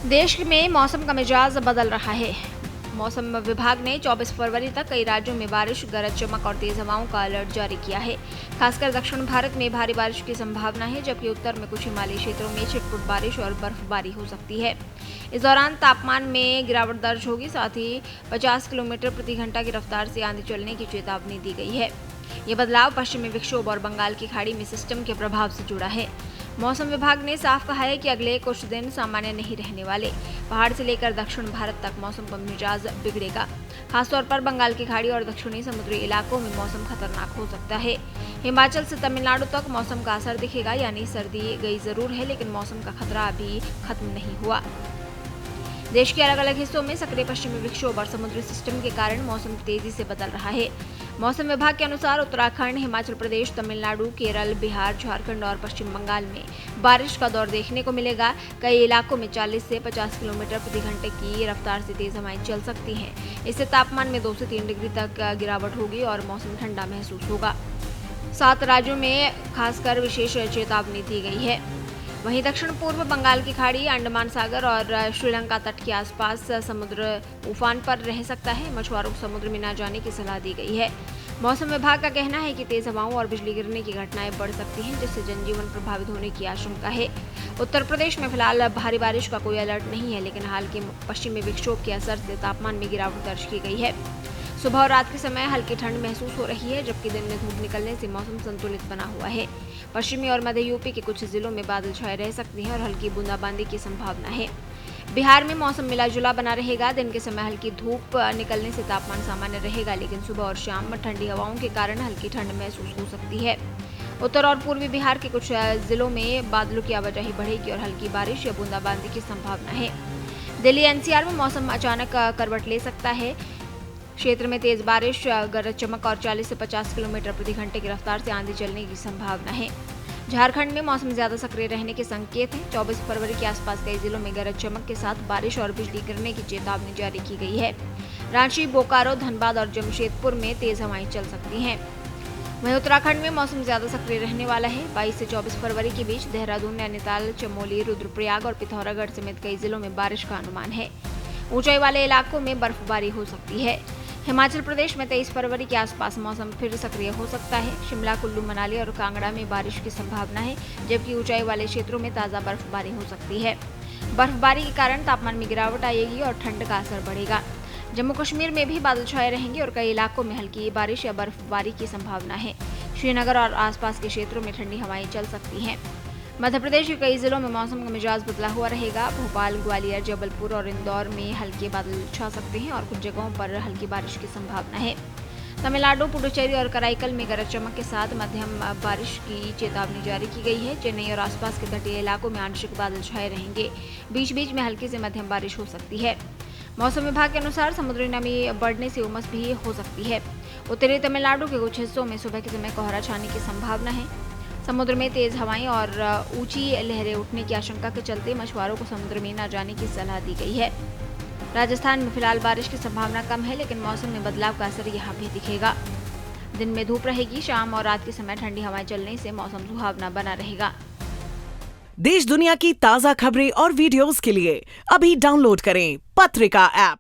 देश में मौसम का मिजाज बदल रहा है। मौसम विभाग ने 24 फरवरी तक कई राज्यों में बारिश, गरज चमक और तेज हवाओं का अलर्ट जारी किया है। खासकर दक्षिण भारत में भारी बारिश की संभावना है, जबकि उत्तर में कुछ हिमालयी क्षेत्रों में छिटपुट बारिश और बर्फबारी हो सकती है। इस दौरान तापमान में गिरावट दर्ज होगी, साथ ही 50 किलोमीटर प्रति घंटा की रफ्तार से आंधी चलने की चेतावनी दी गई है। ये बदलाव पश्चिमी विक्षोभ और बंगाल की खाड़ी में सिस्टम के प्रभाव से जुड़ा है। मौसम विभाग ने साफ कहा है कि अगले कुछ दिन सामान्य नहीं रहने वाले। पहाड़ से लेकर दक्षिण भारत तक मौसम का मिजाज बिगड़ेगा। खासतौर पर बंगाल की खाड़ी और दक्षिणी समुद्री इलाकों में मौसम खतरनाक हो सकता है। हिमाचल से तमिलनाडु तक मौसम का असर दिखेगा, यानी सर्दी गई जरूर है, लेकिन मौसम का खतरा अभी खत्म नहीं हुआ। देश के अलग अलग हिस्सों में सक्रिय पश्चिमी विक्षोभ और समुद्री सिस्टम के कारण मौसम तेजी से बदल रहा है। मौसम विभाग के अनुसार उत्तराखंड, हिमाचल प्रदेश, तमिलनाडु, केरल, बिहार, झारखंड और पश्चिम बंगाल में बारिश का दौर देखने को मिलेगा। कई इलाकों में 40 से 50 किलोमीटर प्रति घंटे की रफ्तार से तेज हवाएं चल सकती हैं। इससे तापमान में 2 से 3 डिग्री तक गिरावट होगी और मौसम ठंडा महसूस होगा। 7 राज्यों में खासकर विशेष चेतावनी दी गई है। वहीं दक्षिण पूर्व बंगाल की खाड़ी, अंडमान सागर और श्रीलंका तट के आसपास समुद्र उफान पर रह सकता है। मछुआरों को समुद्र में न जाने की सलाह दी गई है। मौसम विभाग का कहना है कि तेज हवाओं और बिजली गिरने की घटनाएं बढ़ सकती हैं, जिससे जनजीवन प्रभावित होने की आशंका है। उत्तर प्रदेश में फिलहाल भारी बारिश का कोई अलर्ट नहीं है, लेकिन हाल के पश्चिमी विक्षोभ के असर से तापमान में गिरावट दर्ज की गई है। सुबह और रात के समय हल्की ठंड महसूस हो रही है, जबकि दिन में धूप निकलने से मौसम संतुलित बना हुआ है। पश्चिमी और मध्य यूपी के कुछ जिलों में बादल छाए रह सकते हैं और हल्की बूंदाबांदी की संभावना है। बिहार में मौसम मिला जुला बना रहेगा। दिन के समय हल्की धूप निकलने से तापमान सामान्य रहेगा, लेकिन सुबह और शाम ठंडी हवाओं के कारण हल्की ठंड महसूस हो सकती है। उत्तर और पूर्वी बिहार के कुछ जिलों में बादलों की आवाजाही बढ़ेगी और हल्की बारिश या बूंदाबांदी की संभावना है। दिल्ली एनसीआर में मौसम अचानक करवट ले सकता है। क्षेत्र में तेज बारिश, गरज चमक और 40 से 50 किलोमीटर प्रति घंटे की रफ्तार से आंधी चलने की संभावना है। झारखंड में मौसम ज्यादा सक्रिय रहने के संकेत हैं। 24 फरवरी के आसपास कई जिलों में गरज चमक के साथ बारिश और बिजली गिरने की चेतावनी जारी की गई है। रांची, बोकारो, धनबाद और जमशेदपुर में तेज हवाएं चल सकती हैं। वहीं उत्तराखंड में मौसम ज्यादा सक्रिय रहने वाला है। 22 से 24 फरवरी के बीच देहरादून, नैनीताल, चमोली, रुद्रप्रयाग और पिथौरागढ़ समेत कई जिलों में बारिश का अनुमान है। ऊंचाई वाले इलाकों में बर्फबारी हो सकती है। हिमाचल प्रदेश में 23 फरवरी के आसपास मौसम फिर सक्रिय हो सकता है। शिमला, कुल्लू, मनाली और कांगड़ा में बारिश की संभावना है, जबकि ऊंचाई वाले क्षेत्रों में ताज़ा बर्फबारी हो सकती है। बर्फबारी के कारण तापमान में गिरावट आएगी और ठंड का असर बढ़ेगा। जम्मू कश्मीर में भी बादल छाए रहेंगे और कई इलाकों में हल्की बारिश या बर्फबारी की संभावना है। श्रीनगर और आसपास के क्षेत्रों में ठंडी हवाएं चल सकती हैं। मध्य प्रदेश के कई जिलों में मौसम का मिजाज बदला हुआ रहेगा। भोपाल, ग्वालियर, जबलपुर और इंदौर में हल्के बादल छा सकते हैं और कुछ जगहों पर हल्की बारिश की संभावना है। तमिलनाडु, पुडुचेरी और कराईकल में गरज चमक के साथ मध्यम बारिश की चेतावनी जारी की गई है। चेन्नई और आसपास के तटीय इलाकों में आंशिक बादल छाए रहेंगे। बीच बीच में हल्की से मध्यम बारिश हो सकती है। मौसम विभाग के अनुसार समुद्री नमी बढ़ने से उमस भी हो सकती है। उत्तरी तमिलनाडु के कुछ हिस्सों में सुबह के समय कोहरा छाने की संभावना है। समुद्र में तेज हवाएं और ऊंची लहरें उठने की आशंका के चलते मछुआरों को समुद्र में न जाने की सलाह दी गई है। राजस्थान में फिलहाल बारिश की संभावना कम है, लेकिन मौसम में बदलाव का असर यहां भी दिखेगा। दिन में धूप रहेगी, शाम और रात के समय ठंडी हवाएं चलने से मौसम सुहावना बना रहेगा। देश दुनिया की ताज़ा खबरें और वीडियोस के लिए अभी डाउनलोड करें पत्रिका ऐप।